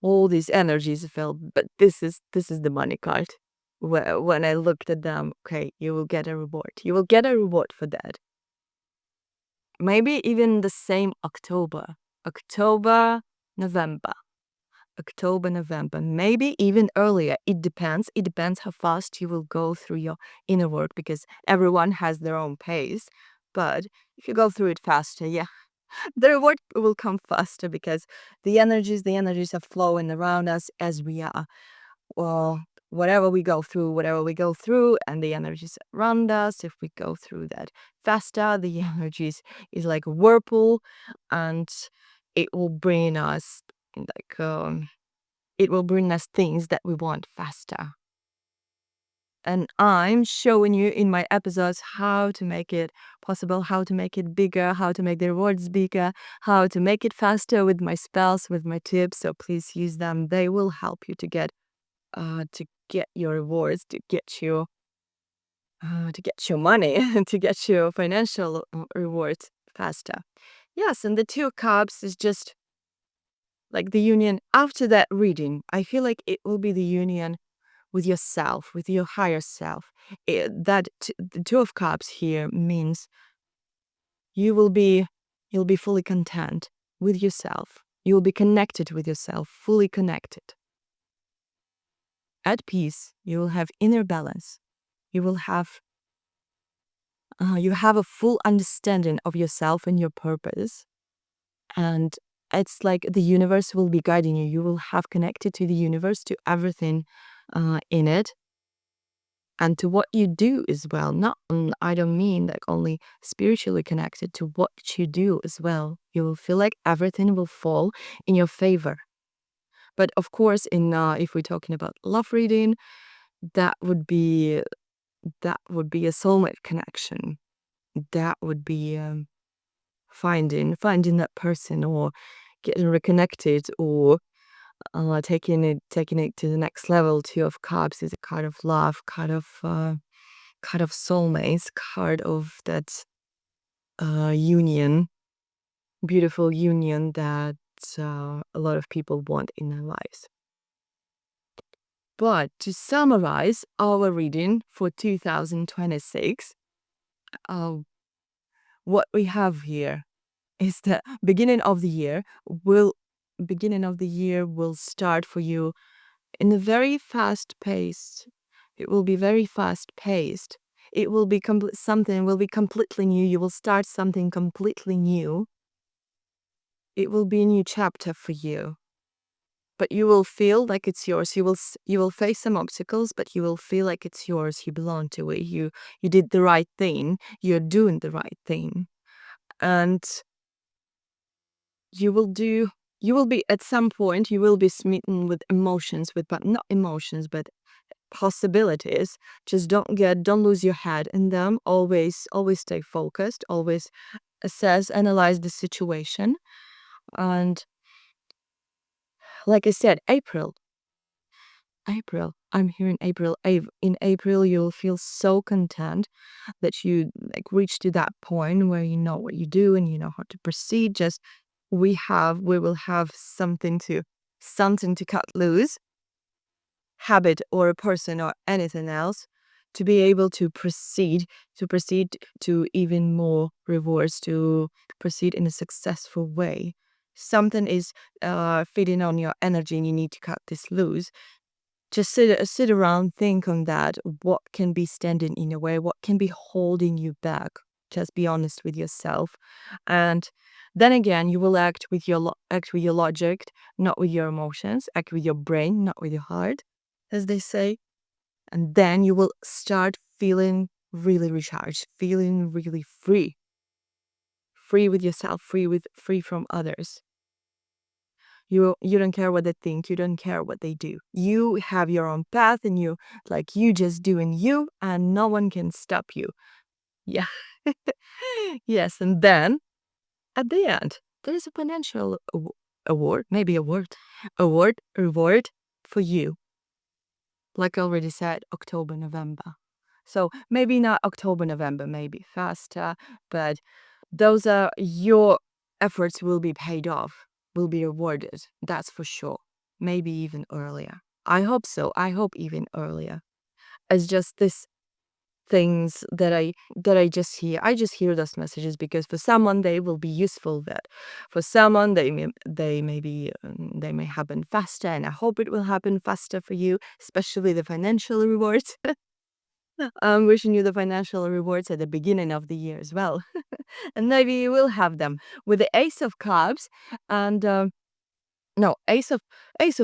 A: All these energies felt, but this is the money card. When I looked at them, okay, you will get a reward. You will get a reward for that. Maybe even the same October, November. October, November, maybe even earlier. It depends. It depends how fast you will go through your inner work because everyone has their own pace. But if you go through it faster, yeah, the reward will come faster because the energies are flowing around us as we are. Well, whatever we go through, and the energies around us, if we go through that faster, the energies is like a whirlpool, and it will bring us like it will bring us things that we want faster. And I'm showing you in my episodes how to make it possible, how to make it bigger, how to make the rewards bigger, how to make it faster with my spells, with my tips. So please use them. They will help you to get your rewards, to get your money, to get your financial rewards faster. Yes, and the Two of Cups is just like the union after that reading. I feel like it will be the union with yourself, with your higher self. The Two of Cups here means you will be you'll be fully content with yourself. You will be connected with yourself, fully connected. At peace, you will have inner balance. You will have you have a full understanding of yourself and your purpose. And it's like the universe will be guiding you. You will have connected to the universe, to everything in it, and to what you do as well. Not, I don't mean like only spiritually connected, to what you do as well. You will feel like everything will fall in your favor. But of course, in if we're talking about love reading, that would be a soulmate connection. That would be finding that person, or getting reconnected, or taking it to the next level. Two of Cups is a card of love, card of soulmates, card of that union beautiful union that a lot of people want in their lives. But to summarize our reading for 2026, uh, what we have here is the beginning of the year will start for you in a very fast pace. It will be very fast paced. It will be something will be completely new. You will start something completely new. It will be a new chapter for you. But you will feel like it's yours. You will face some obstacles, but you will feel like it's yours. You belong to it. You did the right thing. You're doing the right thing. And you will be at some point you will be smitten with emotions, with but not emotions, but possibilities. Just don't lose your head in them. Always stay focused. Always analyze the situation. And like I said, April. I'm here in April. In April, you'll feel so content that you like reach to that point where you know what you do and you know how to proceed. Just we will have something to cut loose, habit or a person or anything else, to be able to proceed to even more rewards, to proceed in a successful way. Something is feeding on your energy and you need to cut this loose. Just sit around, think on that. What can be standing in your way? What can be holding you back? Just be honest with yourself, and then again, you will act with your logic, not with your emotions. Act with your brain, not with your heart, as they say. And then you will start feeling really recharged, feeling really free, free with yourself, free from others. You don't care what they think, you don't care what they do. You have your own path and you just doing you and no one can stop you. Yeah. Yes, and then at the end there is a financial award, maybe reward for you. Like I already said, October, November. So maybe not October, November, maybe faster, but those are your efforts will be paid off, will be rewarded. That's for sure. Maybe even earlier. I hope so. I hope even earlier. It's just this things that I just hear. I just hear those messages because for someone they will be useful. That for someone they may happen faster, and I hope it will happen faster for you, especially the financial rewards. I'm wishing you the financial rewards at the beginning of the year as well. And maybe you will have them with the Ace of Cups and no, Ace of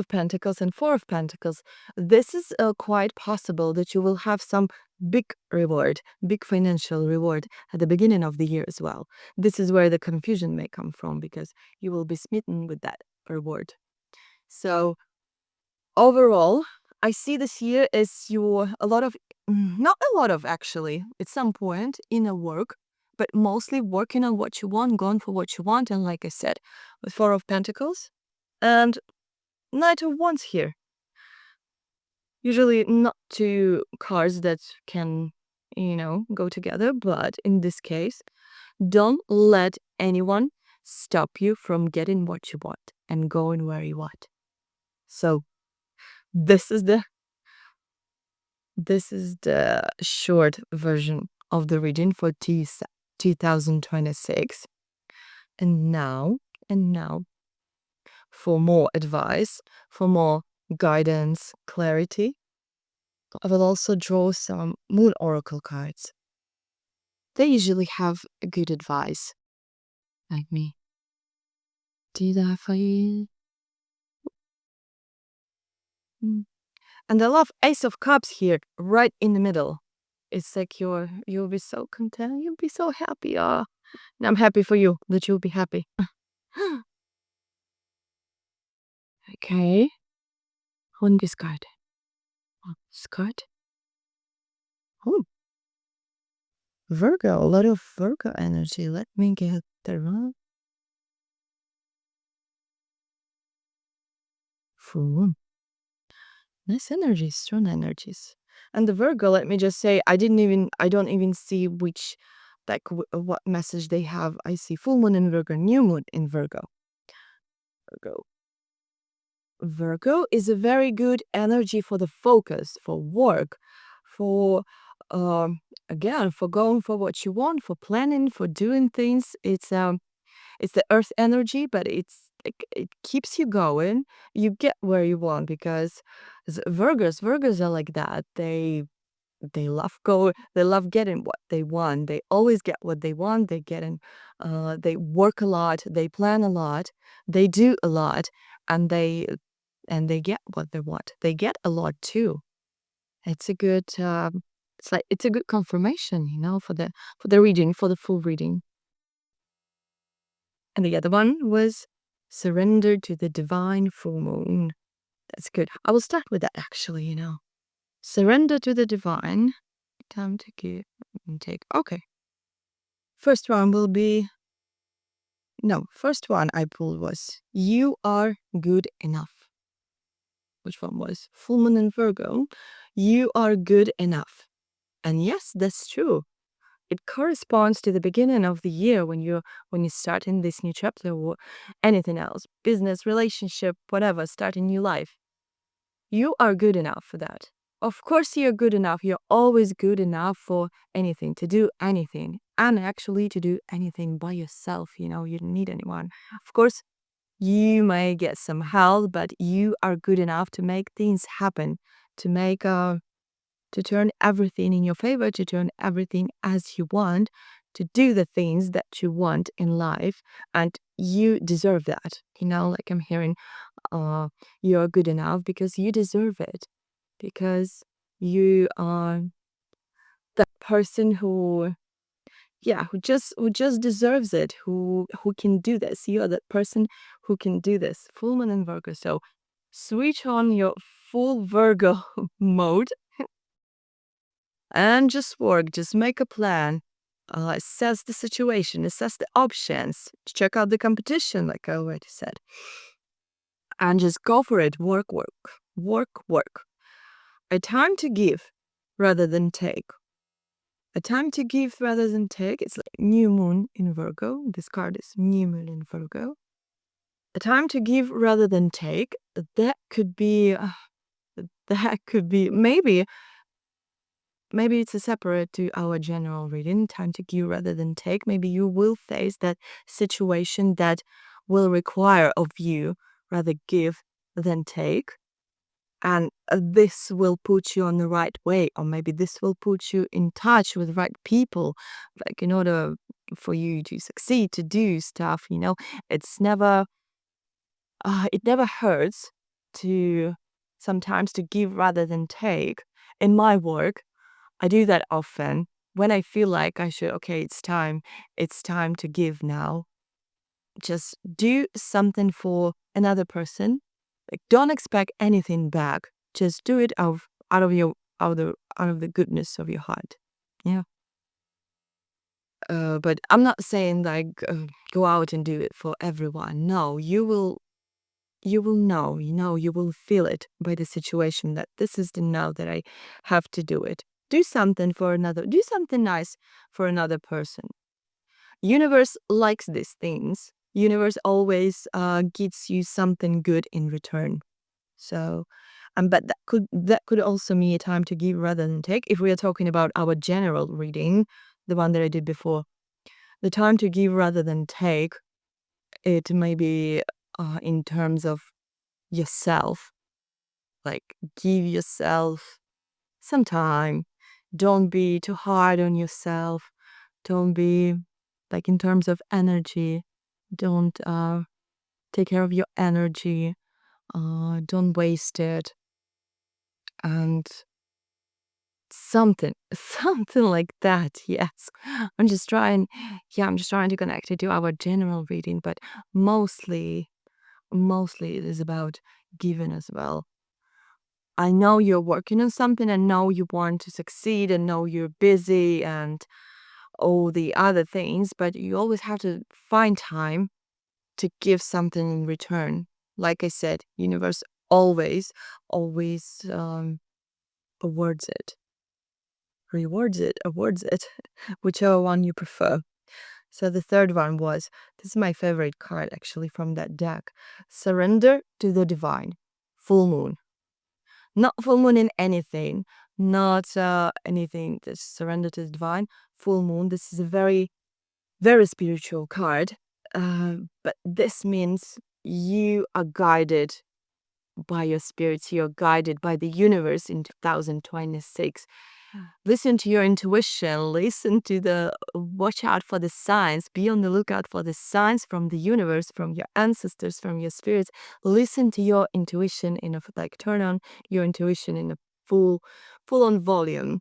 A: Pentacles and Four of Pentacles. This is quite possible that you will have some big reward, big financial reward at the beginning of the year as well. This is where the confusion may come from because you will be smitten with that reward. So overall, I see this year as not a lot of actually, at some point inner work, but mostly working on what you want, going for what you want. And like I said, with Four of Pentacles and Knight of Wands here. Usually not two cards that can, go together, but in this case, don't let anyone stop you from getting what you want and going where you want. So this is the short version of the reading for 2026. And now, for more advice, for more guidance, clarity, I will also draw some moon oracle cards. They usually have good advice. Let me do that for you. And I love Ace of Cups here, right in the middle. It's like you'll be so content, you'll be so happy. And I'm happy for you that you'll be happy. Okay. On this card. This card. Oh. Virgo, a lot of Virgo energy. Let me get the one. Full. Nice energies, strong energies. And the Virgo, let me just say, I don't even see which like what message they have. I see full moon in Virgo, new moon in Virgo. Virgo is a very good energy for the focus, for work, for again, for going for what you want, for planning, for doing things. It's the earth energy, but it's like it keeps you going. You get where you want because Virgos are like that. They love getting what they want. They always get what they want. They work a lot, they plan a lot, they do a lot, and they get what they want. They get a lot too. It's a good it's a good confirmation, for the reading, for the full reading. And the other one was surrender to the divine full moon. That's good. I will start with that actually. Surrender to the divine. Time to give and take. Okay. First one I pulled was you are good enough. Which one was full moon in Virgo? You are good enough. And yes, that's true. It corresponds to the beginning of the year when you start in this new chapter or anything else, business, relationship, whatever, start a new life. You are good enough for that. Of course you're good enough. You're always good enough for anything, to do anything, and actually to do anything by yourself. You don't need anyone. Of course, you may get some help, but you are good enough to make things happen, to turn everything in your favor, to turn everything as you want, to do the things that you want in life, and you deserve that. Like I'm hearing, you're good enough because you deserve it, because you are the person who just deserves it, who can do this. You are that person who can do this. Full moon in Virgo. So switch on your full Virgo mode and just work. Just make a plan. Assess the situation, assess the options, check out the competition, like I already said. And just go for it. Work. A time to give rather than take. A time to give rather than take. It's like new moon in Virgo. This card is new moon in Virgo. A time to give rather than take. That could be maybe it's a separate to our general reading. Time to give rather than take. Maybe you will face that situation that will require of you rather give than take. And this will put you on the right way, or maybe this will put you in touch with the right people, like in order for you to succeed, to do stuff. It never hurts to sometimes to give rather than take. In my work, I do that often when I feel like I should. Okay, it's time to give now. Just do something for another person. Like, don't expect anything back. Just do it out of the goodness of your heart. Yeah. But I'm not saying like go out and do it for everyone. No, you will know. You will feel it by the situation that this is the now that I have to do it. Do something nice for another person. Universe likes these things. Universe always gives you something good in return. So, but that could also be a time to give rather than take. If we are talking about our general reading, the one that I did before, the time to give rather than take, it may be in terms of yourself. Like, give yourself some time. Don't be too hard on yourself. Don't be like in terms of energy. Don't take care of your energy. Don't waste it. And something like that. Yes. I'm just trying to connect it to our general reading, but mostly it is about giving as well. I know you're working on something, and know you want to succeed, and know you're busy and all the other things, but you always have to find time to give something in return. Like I said, universe always awards it. awards it, whichever one you prefer. So the third one was, this is my favorite card actually from that deck, Surrender to the Divine, Full Moon. Not full moon in anything, not anything, just surrender to the divine, full moon. This is a very, very spiritual card. But this means you are guided by your spirits, you're guided by the universe in 2026. Listen to your intuition, watch out for the signs, be on the lookout for the signs from the universe, from your ancestors, from your spirits. Listen to your intuition turn on your intuition in a full on volume,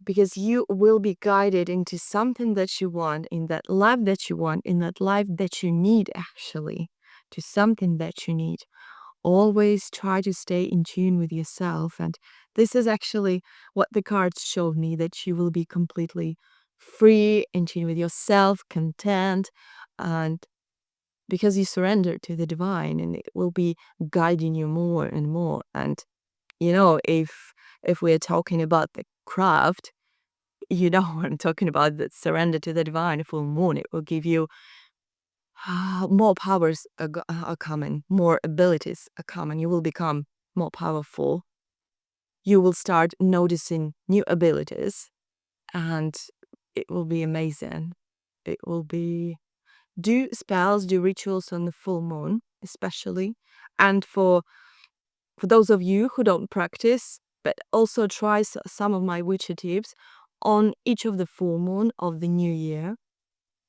A: because you will be guided into something that you want, in that life that you want, in that life that you need, actually, to something that you need. Always try to stay in tune with yourself. And this is actually what the cards showed me, that you will be completely free, in tune with yourself, content, and because you surrender to the divine, and it will be guiding you more and more. And if we're talking about the craft, I'm talking about, the surrender to the divine, full moon. It will give you more powers are coming, more abilities are coming. You will become more powerful. You will start noticing new abilities, and it will be amazing. It will be, do spells, do rituals on the full moon, especially. And for those of you who don't practice, but also try some of my witchy tips on each of the full moon of the new year.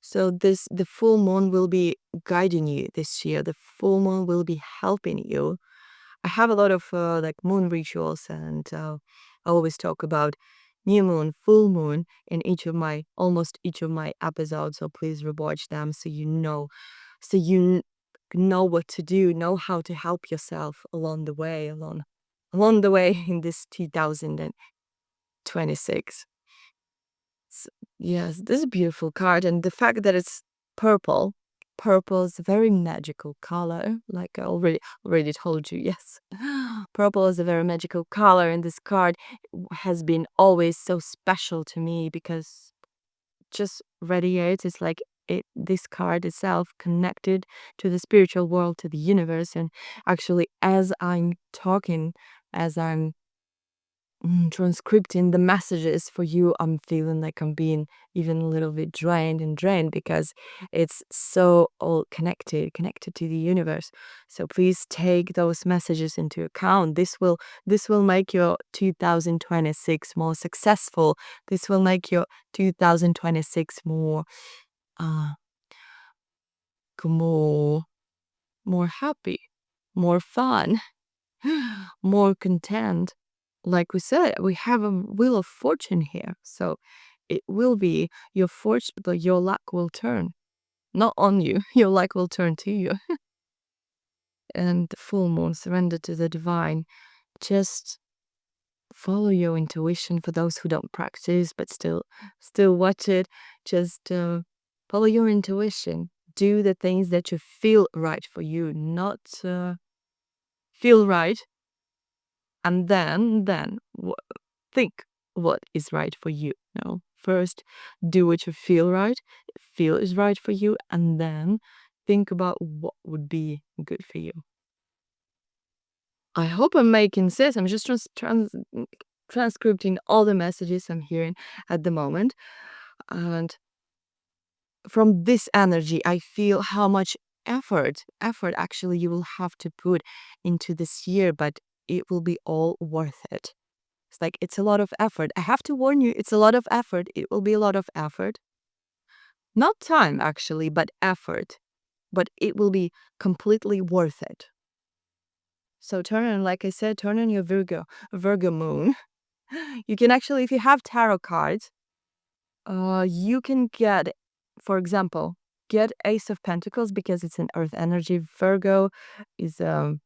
A: So the full moon will be guiding you this year. The full moon will be helping you. I have a lot of moon rituals, and I always talk about new moon, full moon in almost each of my episodes. So please rewatch them, so you know what to do, know how to help yourself along the way, along the way in this 2026. Yes, this is a beautiful card, and the fact that it's purple. Purple is a very magical color, like I already told you. Yes, purple is a very magical color, and this card has been always so special to me, because just radiates. It's like this card itself connected to the spiritual world, to the universe, and actually, as I'm talking, as I'm transcripting the messages for you, I'm feeling like I'm being even a little bit drained, because it's so all connected to the universe. So please take those messages into account. This will make your 2026 more successful. This will make your 2026 uh more more happy, more fun, more content. Like we said, we have a wheel of fortune here. So it will be your fortune, but your luck will turn. Not on you, your luck will turn to you. And the full moon, surrender to the divine. Just follow your intuition. For those who don't practice but still watch it, just follow your intuition. Do the things that you feel right for you, not feel right and then think what is right for you. No, first do what you feel is right for you, and then think about what would be good for you. I hope I'm making sense. I'm just transcripting all the messages I'm hearing at the moment, and from this energy I feel how much effort actually you will have to put into this year, but it will be all worth it. It's like, it's a lot of effort. I have to warn you, it's a lot of effort. It will be a lot of effort. Not time, actually, but effort. But it will be completely worth it. So like I said, turn on your Virgo moon. You can actually, if you have tarot cards, you can get, for example, get Ace of Pentacles, because it's an earth energy. Virgo is the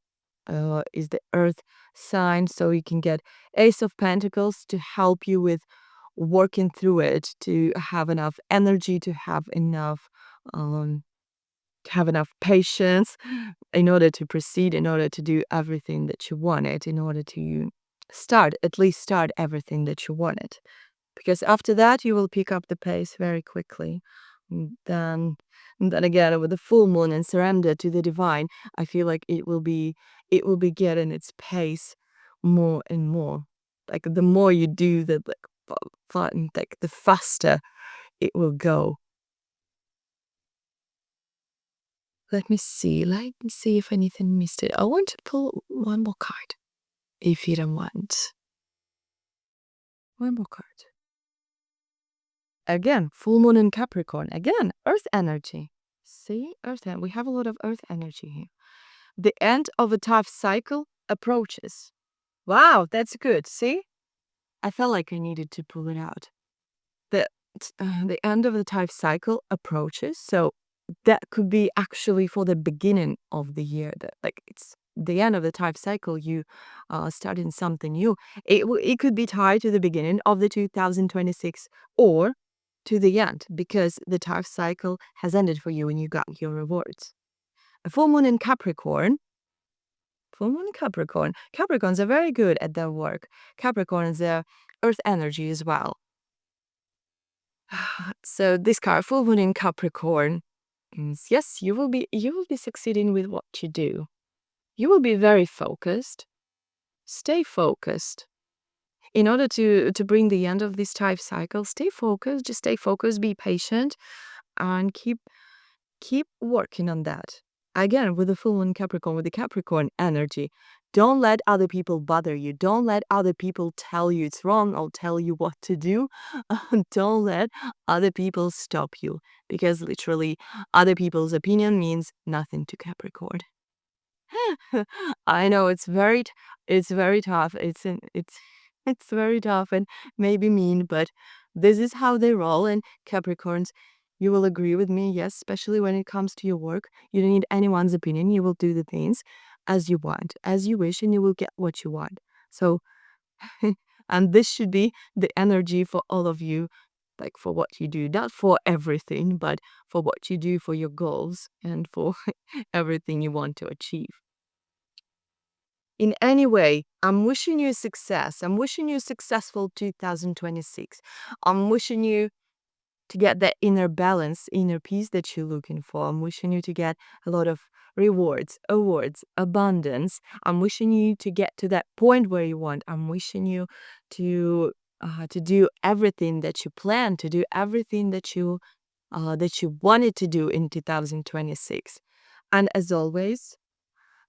A: earth sign, so you can get Ace of Pentacles to help you with working through it, to have enough energy, to have enough patience in order to proceed, in order to do everything that you wanted, in order to at least start everything that you wanted. Because after that, you will pick up the pace very quickly. And then again, with the full moon and surrender to the divine, I feel like it will be getting its pace more and more. Like the more you do, the like fun, like the faster it will go. Let me see if anything missed it. I want to pull one more card. If you don't want. One more card. Again, full moon in Capricorn. Again, earth energy. See, earth energy. We have a lot of earth energy here. The end of a tough cycle approaches. Wow, that's good. See? I felt like I needed to pull it out. The the end of the tough cycle approaches. So that could be actually for the beginning of the year. That like it's the end of the tough cycle. You starting something new. It could be tied to the beginning of the 2026 or to the end because the tough cycle has ended for you and you got your rewards. A full moon in Capricorn. Full moon in Capricorn. Capricorns are very good at their work. Capricorns are earth energy as well. So this card, full moon in Capricorn, means yes, you will be succeeding with what you do. You will be very focused. Stay focused. In order to bring the end of this type cycle, stay focused. Just stay focused. Be patient, and keep working on that. Again, with the full moon Capricorn, with the Capricorn energy, don't let other people bother you. Don't let other people tell you it's wrong or tell you what to do. Don't let other people stop you because literally other people's opinion means nothing to Capricorn. I know it's very tough. It's very tough and maybe mean, but this is how they roll. And Capricorns, you will agree with me, yes, especially when it comes to your work. You don't need anyone's opinion. You will do the things as you want, as you wish, and you will get what you want. So, and this should be the energy for all of you, like for what you do, not for everything, but for what you do for your goals and for everything you want to achieve. In any way, I'm wishing you success. I'm wishing you a successful 2026. I'm wishing you to get that inner balance, inner peace that you're looking for. I'm wishing you to get a lot of rewards, awards, abundance. I'm wishing you to get to that point where you want. I'm wishing you to do everything that you plan, to do everything that you wanted to do in 2026. And as always,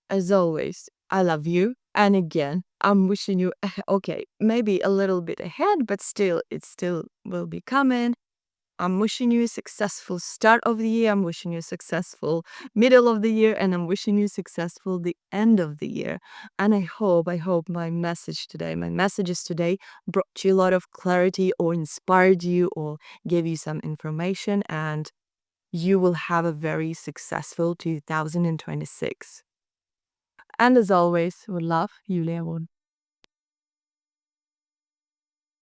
A: I love you. And again, I'm wishing you, okay, maybe a little bit ahead, but still, it still will be coming. I'm wishing you a successful start of the year. I'm wishing you a successful middle of the year. And I'm wishing you successful the end of the year. And I hope my messages today brought you a lot of clarity or inspired you or gave you some information. And you will have a very successful 2026. And as always, with love, Yulia Moon.